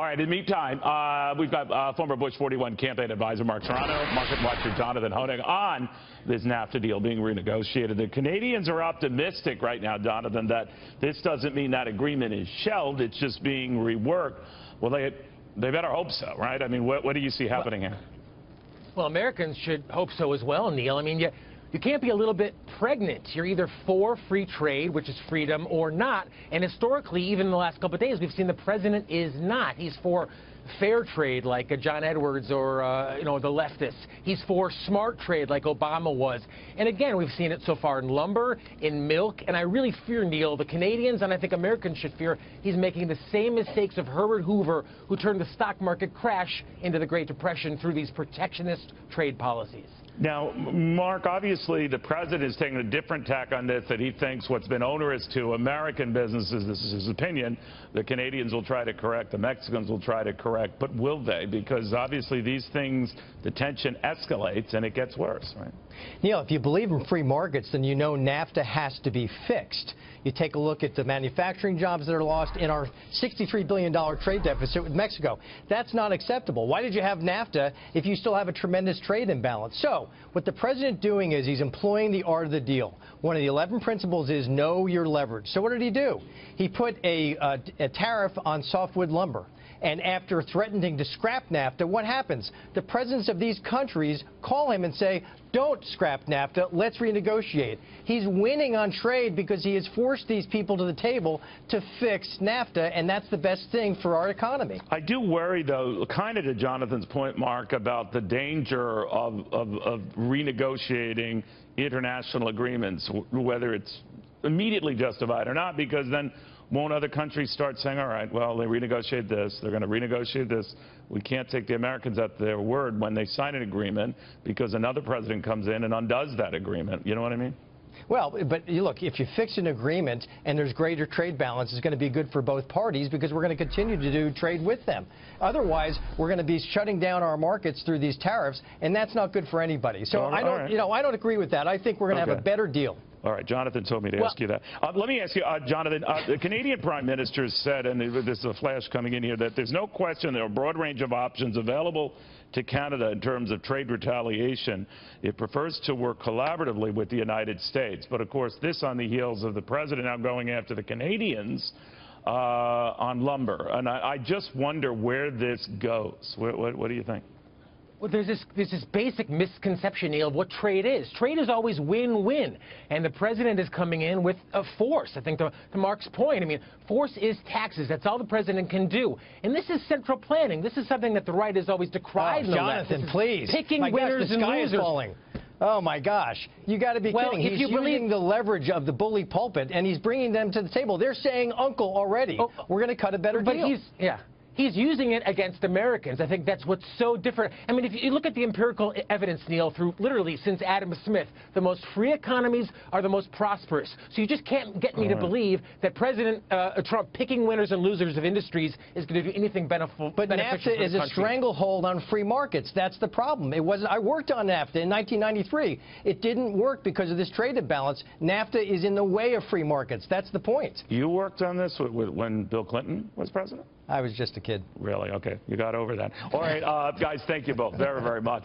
right, in the meantime, we've got former Bush 41 campaign advisor Mark Serrano, market watcher Jonathan Hoenig on this NAFTA deal being renegotiated. The Canadians are optimistic right now, Jonathan, that this doesn't mean that agreement is shelved, it's just being reworked. Well, they better hope so, right? I mean, what do you see happening here? Well, Americans should hope so as well, Neil. I mean, you can't be a little bit pregnant. You're either for free trade, which is freedom, or not. And historically, even in the last couple of days, we've seen the president is not. He's for fair trade, like John Edwards or, the leftists. He's for smart trade, like Obama was. And again, we've seen it so far in lumber, in milk, and I really fear, Neil, the Canadians, and I think Americans should fear, he's making the same mistakes of Herbert Hoover, who turned the stock market crash into the Great Depression through these protectionist trade policies. Now, Mark, obviously the president is taking a different tack on this, that he thinks what's been onerous to American businesses, this is his opinion, the Canadians will try to correct, the Mexicans will try to correct, but will they? Because obviously these things, the tension escalates and it gets worse, right? Neil, if you believe in free markets, then you know NAFTA has to be fixed. You take a look at the manufacturing jobs that are lost in our $63 billion trade deficit with Mexico. That's not acceptable. Why did you have NAFTA if you still have a tremendous trade imbalance? So what the president doing is he's employing the art of the deal. One of the 11 principles is know your leverage. So what did he do? He put a tariff on softwood lumber. And after threatening to scrap NAFTA, what happens? The presidents of these countries call him and say, don't scrap NAFTA, let's renegotiate. He's winning on trade because he has forced these people to the table to fix NAFTA, and that's the best thing for our economy. I do worry, though, kind of to Jonathan's point, Mark, about the danger of renegotiating international agreements, whether it's immediately justified or not, because then won't other countries start saying, all right, well, they renegotiate this, they're going to renegotiate this. We can't take the Americans at their word when they sign an agreement because another president comes in and undoes that agreement. You know what I mean? Well, but look, if you fix an agreement and there's greater trade balance, it's going to be good for both parties because we're going to continue to do trade with them. Otherwise, we're going to be shutting down our markets through these tariffs, and that's not good for anybody. So I don't agree with that. I think we're going to have a better deal. All right, Jonathan told me to ask you that. Let me ask you, Jonathan, the Canadian Prime Minister said, and this is a flash coming in here, that there's no question there are a broad range of options available to Canada in terms of trade retaliation. It prefers to work collaboratively with the United States. But, of course, this on the heels of the president now going after the Canadians on lumber. And I just wonder where this goes. What do you think? Well, there's this basic misconception, Neil, of what trade is. Trade is always win-win, and the president is coming in with a force. I think to Mark's point, I mean, force is taxes. That's all the president can do. And this is central planning. This is something that the right has always decried. Oh, Jonathan, please. Picking winners and losers. Oh, my gosh. You got to be kidding. He's using the leverage of the bully pulpit, and he's bringing them to the table. They're saying, uncle, already. Oh, we're going to cut a better deal. He's using it against Americans. I think that's what's so different. I mean, if you look at the empirical evidence, Neil, through literally since Adam Smith, the most free economies are the most prosperous. So you just can't get me to believe that President Trump picking winners and losers of industries is going to do anything beneficial. But NAFTA is a stranglehold on free markets. That's the problem. It wasn't. I worked on NAFTA in 1993. It didn't work because of this trade imbalance. NAFTA is in the way of free markets. That's the point. You worked on this when Bill Clinton was president? I was just a kid. Really? Okay. You got over that. All right, guys, thank you both very, very much.